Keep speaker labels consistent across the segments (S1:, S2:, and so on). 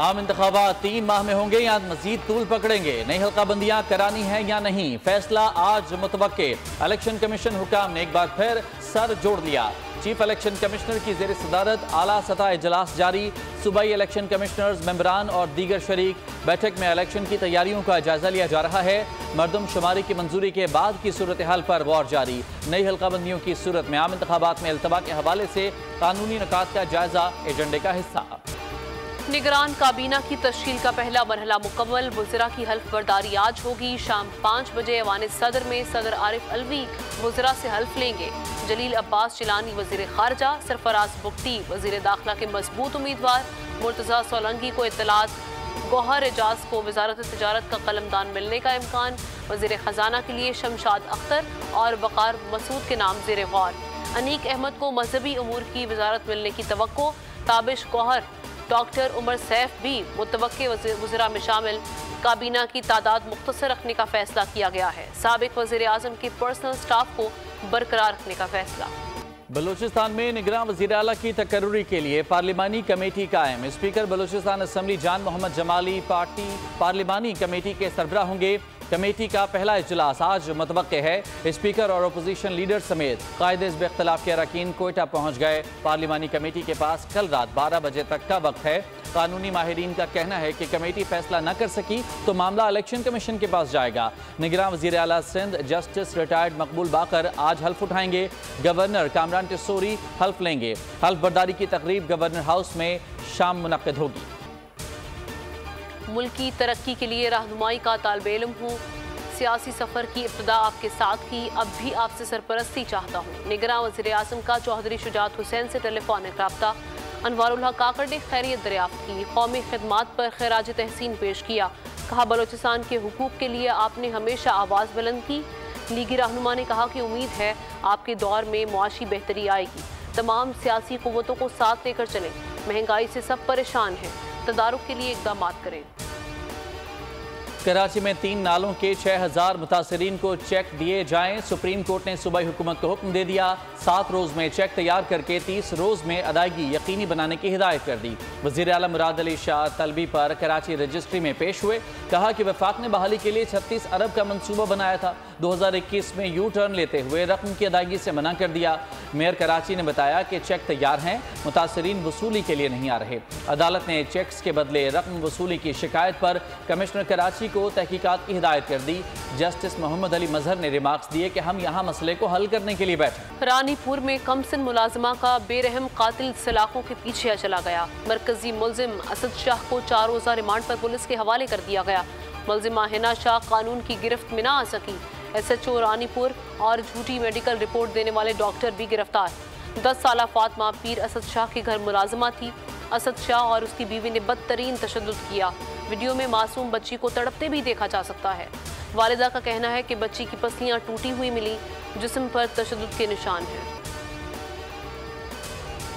S1: आम इंतखाबात 3 माह में होंगे या मजीद तूल पकड़ेंगे, नई हल्काबंदियां करानी है या नहीं, फैसला आज मुतवक्के। इलेक्शन कमीशन हुकाम ने एक बार फिर सर जोड़ लिया। चीफ इलेक्शन कमिश्नर की जेर सदारत आला सतह इजलास जारी। सूबाई इलेक्शन कमिश्नर्स, मेंबरान और दीगर शरीक। बैठक में इलेक्शन की तैयारियों का जायजा लिया जा रहा है। मरदम शुमारी की मंजूरी के बाद की सूरत हाल पर गौर जारी। नई हल्काबंदियों की सूरत में आम इंतखाबात में अल्तबा के हवाले से कानूनी निकात का जायजा एजेंडे का हिस्सा।
S2: निगरान काबीना की तश्कील का पहला मरहला मुकम्मल। वज़रा की हल्फ बर्दारी आज होगी। शाम 5 बजे ऐवान सदर में सदर आरिफ अलवी वज़रा से हल्फ लेंगे। जलील अब्बास जिलानी वज़ीर खारजा, सरफराज बुख्ती वज़ीर दाखिला के मजबूत उम्मीदवार, मुर्तज़ा सोलंकी को इत्तलात, गौहर एजाज को वजारत तिजारत का कलमदान मिलने का इम्कान। वज़ीर ख़जाना के लिए शमशाद अख्तर और वक़ार मसूद के नाम ज़ेर गौर। अनीक अहमद को मजहबी अमूर की वजारत मिलने की तवक्को। ताबिश गौहर, डॉक्टर उमर सैफ भी मुतवक्के वज़रा में शामिल। काबीना की तादाद मुख्तसर रखने का फैसला किया गया है। साबिक वज़ीर आज़म के पर्सनल स्टाफ को बरकरार रखने का फैसला।
S1: बलूचिस्तान में निगरान वज़ीर आला की तकर्रुरी के लिए पार्लिमानी कमेटी कायम। स्पीकर बलूचिस्तान असम्बली जान मोहम्मद जमाली पार्लिमानी कमेटी के सरबराह होंगे। कमेटी का पहला इजलास आज मुतवक्के है। स्पीकर और अपोजिशन लीडर समेत कायदे हिज़्ब इख्तिलाफ के अरकान कोयटा पहुँच गए। पार्लिमानी कमेटी के पास कल रात 12 बजे तक का वक्त है। कानूनी माहिरीन का कहना है कि कमेटी फैसला न कर सकी तो मामला इलेक्शन कमीशन के पास जाएगा। निगरान वज़ीर आला सिंध जस्टिस रिटायर्ड मकबूल बाकर आज हल्फ उठाएंगे। गवर्नर कामरान टिस्सोरी हल्फ लेंगे। हल्फ बर्दारी की तकरीब गवर्नर हाउस में शाम मुनक्किद होगी।
S2: मुल्क की तरक्की के लिए रहनुमाई का तालिबे इल्म हूँ। सियासी सफ़र की इब्तिदा आपके साथ की, अब भी आपसे सरपरस्ती चाहता हूँ। निगरान वज़ीर आज़म का चौधरी शुजात हुसैन से टेलीफोनिक रब्ता। अनवारुल हक काकड़ ने खैरियत दरियाफ्त की। कौमी खिदमात पर खैराज तहसीन पेश किया। कहा, बलोचिस्तान के हुकूक के लिए आपने हमेशा आवाज़ बुलंद की। लीगी रहनुमा ने कहा कि उम्मीद है आपके दौर में मुआशी बेहतरी आएगी। तमाम सियासी क़ुव्वतों को साथ लेकर चलें। महंगाई से सब परेशान हैं, तदारुक के लिए इक़दाम करें।
S1: कराची में 3 नालों के 6000 मुतासरीन को चेक दिए जाएं। सुप्रीम कोर्ट ने सूबाई हुकूमत को हुक्म दे दिया। 7 रोज़ में चेक तैयार करके 30 रोज़ में अदायगी यकीनी बनाने की हिदायत कर दी। वज़ीर आला मुराद अली शाह तलबी पर कराची रजिस्ट्री में पेश हुए। कहा कि वफाक ने बहाली के लिए 36 अरब का मनसूबा बनाया था। 2021 में यू टर्न लेते हुए रकम की अदायगी से मना कर दिया। मेयर कराची ने बताया कि चेक तैयार हैं, मुतासरीन वसूली के लिए नहीं आ रहे। अदालत ने चेक्स के बदले रकम वसूली की शिकायत पर कमिश्नर कराची को तहकीकात की हिदायत कर दी। जस्टिस मोहम्मद अली मजहर ने रिमार्क्स दिए कि हम यहाँ मसले को हल करने के लिए बैठे।
S2: रानीपुर में कमसिन मुलाजिमा का बेरहम कातिल सलाखों के पीछे चला गया। मरकजी मुलजिम असद शाह को 4 रोज़ा रिमांड पर पुलिस के हवाले कर दिया गया। मुलजिमा हिना शाह कानून की गिरफ्त में ना आ सकी। SHO रानीपुर और झूठी मेडिकल रिपोर्ट देने वाले डॉक्टर भी गिरफ्तार। 10 साला फातिमा पीर असद शाह के घर मुलाजिमा थी। असद शाह और उसकी बीवी ने बदतरीन तशद्दुद किया। वीडियो में मासूम बच्ची को तड़पते भी देखा जा सकता है। वालिदा का कहना है कि बच्ची की पसलियां टूटी हुई मिली, जिस्म पर तशद्दुद के निशान हैं।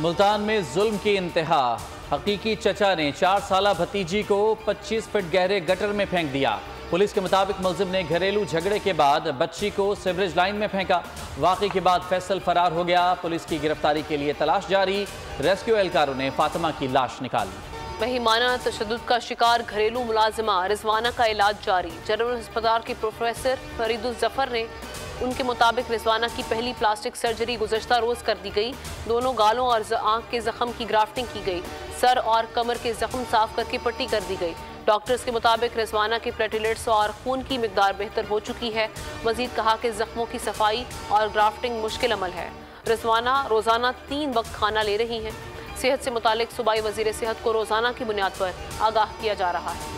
S1: मुल्तान में जुल्म की इंतहा। हकीकी चचा ने 4 साला भतीजी को 25 फीट गहरे गटर में फेंक दिया। पुलिस के मुताबिक मुलजिम ने घरेलू झगड़े के बाद बच्ची को सीवरेज लाइन में फेंका। वाक़ई के बाद फैसल फरार हो गया। पुलिस की गिरफ्तारी के लिए तलाश जारी। रेस्क्यू एहलकारों ने फातिमा की लाश निकाली।
S2: महिमाना तशद्दुद का शिकार घरेलू मुलाजिमा रिजवाना का इलाज जारी। जनरल अस्पताल के प्रोफेसर फरीदुल जफर ने उनके मुताबिक रिजवाना की पहली प्लास्टिक सर्जरी गुज़श्ता रोज़ कर दी गई। दोनों गालों और आंख के जख्म की ग्राफ्टिंग की गई। सर और कमर के जख्म साफ करके पट्टी कर दी गई। डॉक्टर्स के मुताबिक रिजवाना के प्लेटलेट्स और खून की मिकदार बेहतर हो चुकी है। मजीद कहा कि जख्मों की सफाई और ग्राफ्टिंग मुश्किल अमल है। रिजवाना रोज़ाना 3 वक्त खाना ले रही हैं। सेहत से मुतालिक सूबाई वज़ीर सेहत को रोज़ाना की बुनियाद पर आगाह किया जा रहा है।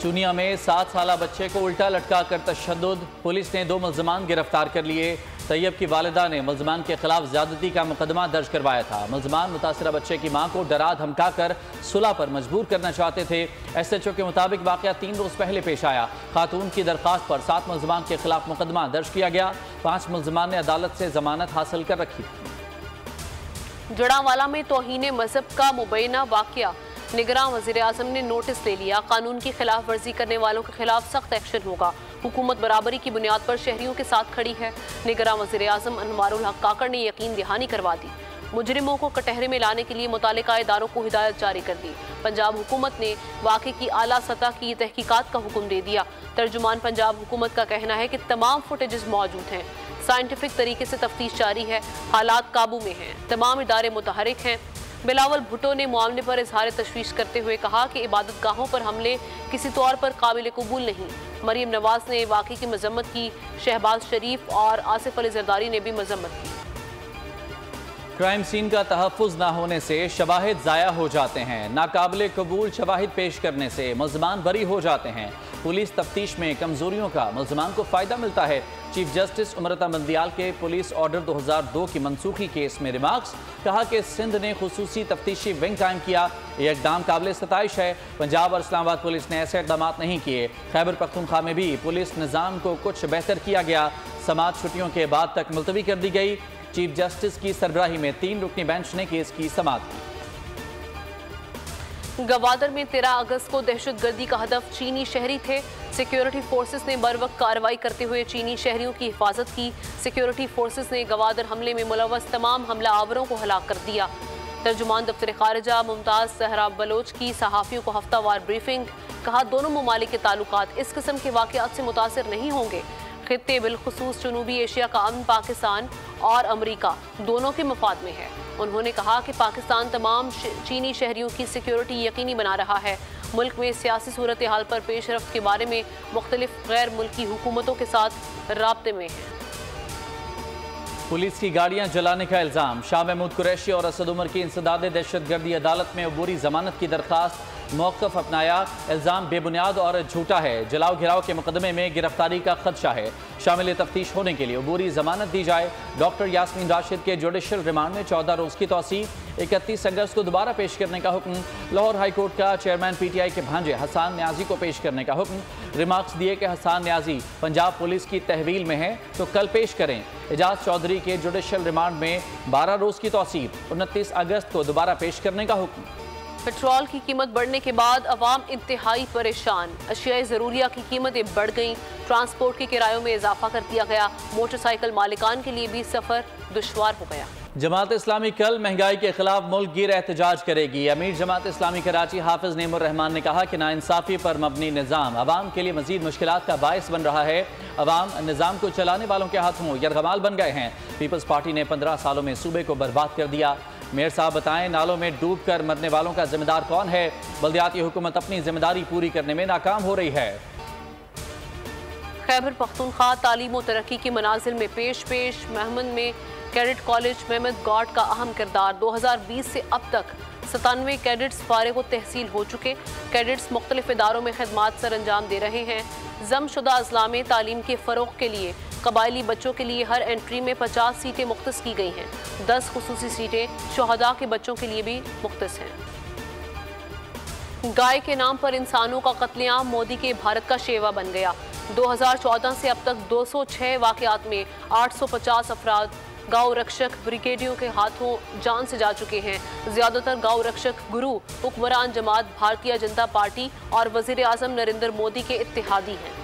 S1: चुनिया में 7 साला बच्चे को उल्टा लटका कर तशद्दुद। पुलिस ने 2 मुल्ज़मान गिरफ्तार कर लिए। तैयब की वालिदा ने मुल्ज़मान के खिलाफ ज़्यादती का मुकदमा दर्ज करवाया था। मुल्ज़मान मुतासरा बच्चे की मां को डरा धमका कर सुलह पर मजबूर करना चाहते थे। SHO के मुताबिक वाक़या 3 रोज़ पहले पेश आया। खातून की दरख्वास्त पर 7 मुल्ज़मान के खिलाफ मुकदमा दर्ज किया गया। 5 मुल्ज़मान ने अदालत से जमानत हासिल कर रखी।
S2: जड़ावाला में तौहीन मजहब का मुबैना वाक़या। निगरान वज़ीर आज़म ने नोटिस ले लिया। कानून की खिलाफ वर्जी करने वालों के खिलाफ सख्त एक्शन होगा। हुकूमत बराबरी की बुनियाद पर शहरियों के साथ खड़ी है। निगरान वज़ीर आज़म अनवारुल हक काकड़ ने यकीन दहानी करवा दी। मुजरिमों को कटहरे में लाने के लिए मुतालिका इदारों को हिदायत जारी कर दी। पंजाब हुकूमत ने वाक़े की आला सतह की तहकीकात का हुक्म दे दिया। तर्जुमान पंजाब हुकूमत का कहना है कि तमाम फुटेजेस मौजूद हैं, साइंटिफिक तरीके से तफ्तीश जारी है, हालात काबू में हैं, तमाम इदारे मुतहरिक हैं। बिलावल भुट्टो ने मामले पर इजहार तशवीश करते हुए कहा कि इबादत गाहों पर हमले किसी तौर पर काबिल कबूल नहीं। मरीम नवाज ने वाक़े की मजम्मत की। शहबाज शरीफ और आसिफ अली जरदारी ने भी मजम्मत की।
S1: क्राइम सीन का तहफ़्फ़ुज़ न होने से शवाहिद ज़ाया हो जाते हैं। नाकाबिल कबूल शवाहिद पेश करने से मुल्ज़मान बरी हो जाते हैं। पुलिस तफ्तीश में कमज़ोरियों का मुल्ज़मान को फ़ायदा मिलता है। चीफ जस्टिस उमरता मंदियाल के पुलिस ऑर्डर 2002 की मनसूखी केस में रिमार्क्स। कहा कि सिंध ने खुसूसी तफ्तीशी विंग कायम किया, ये इक़दाम काबिल सताइश है। पंजाब और इस्लामाबाद पुलिस ने ऐसे इक़दाम नहीं किए। खैबर पख्तूनख्वा में भी पुलिस निज़ाम को कुछ बेहतर किया गया। समात छुट्टियों के बाद तक मुलतवी कर दी गई। चीफ जस्टिस की सरबराही में 3 रुकनी बेंच ने केस की समाअत की।
S2: गवादर में 13 अगस्त को दहशतगर्दी का हदफ चीनी शहरी थे। सिक्योरिटी फोर्सेस ने बरवक्त कार्रवाई करते हुए चीनी शहरियों की हिफाजत की। सिक्योरिटी फोर्सेस ने गवादर हमले में मुलव्वस तमाम हमला आवरों को हलाक कर दिया। तर्जुमान दफ्तर खारिजा मुमताज़ सहरा बलोच की सहाफ़ियों को हफ्तावार ब्रीफिंग। कहा, दोनों ममालिक के ताल्लुकात इस किस्म के वाक़यात से मुतासिर नहीं होंगे। खित्ते बिलखुसूस जनूबी एशिया का अमन पाकिस्तान और अमरीका दोनों के मफाद में है। उन्होंने कहा कि पाकिस्तान तमाम चीनी शहरियों की सिक्योरिटी यकीनी बना रहा है। मुल्क में सियासी सूरत हाल पर पेशरफ्त के बारे में मुख्तलिफ गैर मुल्की हुकूमतों के साथ राब्ते में है।
S1: पुलिस की गाड़ियां जलाने का इल्ज़ाम। शाह महमूद कुरैशी और असद उमर की इंसदाद दहशतगर्दी अदालत में अबूरी जमानत की दरख्वास्त मौक़िफ़ अपनाया। इल्ज़ाम बेबुनियाद और झूठा है। जलाओ घिराव के मुकदमे में गिरफ्तारी का खदशा है। शामिल तफ्तीश होने के लिए अबूरी जमानत दी जाए। डॉक्टर यास्मीन राशिद के जुडिशल रिमांड में 14 रोज़ की तौसी। 31 अगस्त को दोबारा पेश करने का हुक्म। लाहौर हाई कोर्ट का चेयरमैन PTI के भांजे हसान न्याजी को पेश करने का हुक्म। रिमार्क्स दिए कि हसान न्याजी पंजाब पुलिस की तहवील में है तो कल पेश करें। एजाज चौधरी के जुडिशल रिमांड में 12 रोज़ की तौसीब। 29 अगस्त को दोबारा पेश करने का हुक्म।
S2: पेट्रोल की कीमत बढ़ने के बाद अवाम इंतहाई परेशान। अशियाए ज़रूरिया की कीमतें बढ़ गईं। ट्रांसपोर्ट के किरायों में इजाफा कर दिया गया। मोटरसाइकिल मालिकान के लिए भी सफ़र दुश्वार हो गया।
S1: जमात इस्लामी कल महंगाई के खिलाफ मुल्क गिर एहतजाज करेगी। अमीर जमात इस्लामी कराची हाफिज नेमुर रहमान ने कहा कि नाइंसाफ़ी पर मबनी निज़ाम अवाम के लिए मजीद मुश्किलात का बायस बन रहा है। अवाम निज़ाम को चलाने वालों के हाथों यरगमाल बन गए हैं। पीपल्स पार्टी ने 15 सालों में सूबे को बर्बाद कर दिया। मेयर साहब बताएं, नालों में डूब कर मरने वालों का जिम्मेदार कौन है? बल्दियाती हुकूमत अपनी जिम्मेदारी पूरी करने में नाकाम हो रही है।
S2: खैबर पख्तूनख्वा तालीम व तरक्की की मनाजिल में पेश महमद में कैडेट कॉलेज महमद गॉड का अहम किरदार। 2020 से अब तक 97 कैडेट्स फारिग तहसील हो चुके। कैडेट्स मुख्तलिफ इदारों में खिदमात सर अंजाम दे रहे हैं। जमशुदा अजला में तालीम के फ़रोग़ के लिए कबायली बच्चों के लिए हर एंट्री में 50 सीटें मुख्तस की गई हैं। 10 खुसूसी सीटें शुहदा के बच्चों के लिए भी मुख्तस हैं। गाय के नाम पर इंसानों का कत्लेआम मोदी के भारत का शेवा बन गया। 2014 से अब तक 206 वाक़यात में 850 अफराद गाँव रक्षक ब्रिगेडियों के हाथों जान से जा चुके हैं। ज़्यादातर गाँव रक्षक गुरु हुक्मरान जमात भारतीय जनता पार्टी और वज़ीर आज़म नरेंद्र मोदी के इत्तेहादी हैं।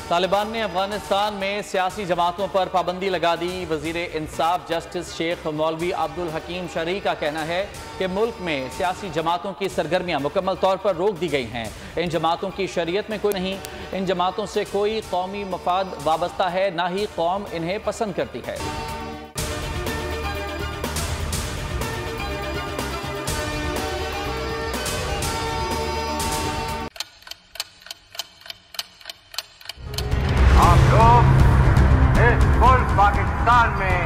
S1: तालिबान ने अफगानिस्तान में सियासी जमातों पर पाबंदी लगा दी। वज़ीर इंसाफ जस्टिस शेख मौलवी अब्दुल हकीम शरई का कहना है कि मुल्क में सियासी जमातों की सरगर्मियां मुकम्मल तौर पर रोक दी गई हैं। इन जमातों की शरीयत में कोई नहीं। इन जमातों से कोई कौमी मफाद वाबस्ता है, ना ही कौम इन्हें पसंद करती है।
S3: पाकिस्तान में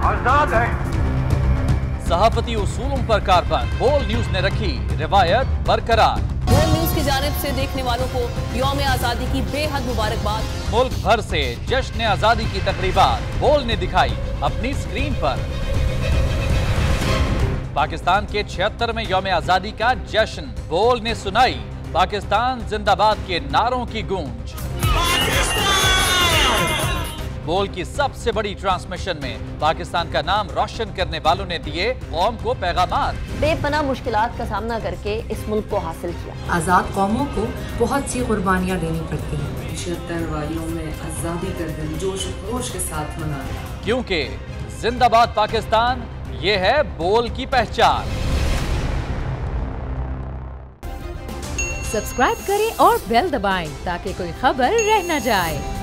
S3: आजाद है।
S1: सहाफती उसूलों पर कारबंद। बोल न्यूज ने रखी रिवायत बरकरार।
S2: बोल न्यूज की जानिब से देखने वालों को यौम आजादी की बेहद मुबारकबाद।
S1: मुल्क भर से जश्न आजादी की तकरीबात बोल ने दिखाई अपनी स्क्रीन पर। पाकिस्तान के 76वें यौम आजादी का जश्न बोल ने सुनाई पाकिस्तान जिंदाबाद के नारों की गूंज। बोल की सबसे बड़ी ट्रांसमिशन में पाकिस्तान का नाम रोशन करने वालों ने दिए कौम को पैगामात।
S4: बेपनाह मुश्किलात का सामना करके इस मुल्क को हासिल किया।
S5: आज़ाद कौमों को बहुत सी कुर्बानियाँ देनी पड़ती हैं।
S6: 76 वालियों में आज़ादी का दिन जोश खरोश के साथ मनाया,
S1: क्योंकि जिंदाबाद पाकिस्तान, ये है बोल की पहचान।
S6: सब्सक्राइब करें और बेल दबाएं ताकि कोई खबर रह न जाए।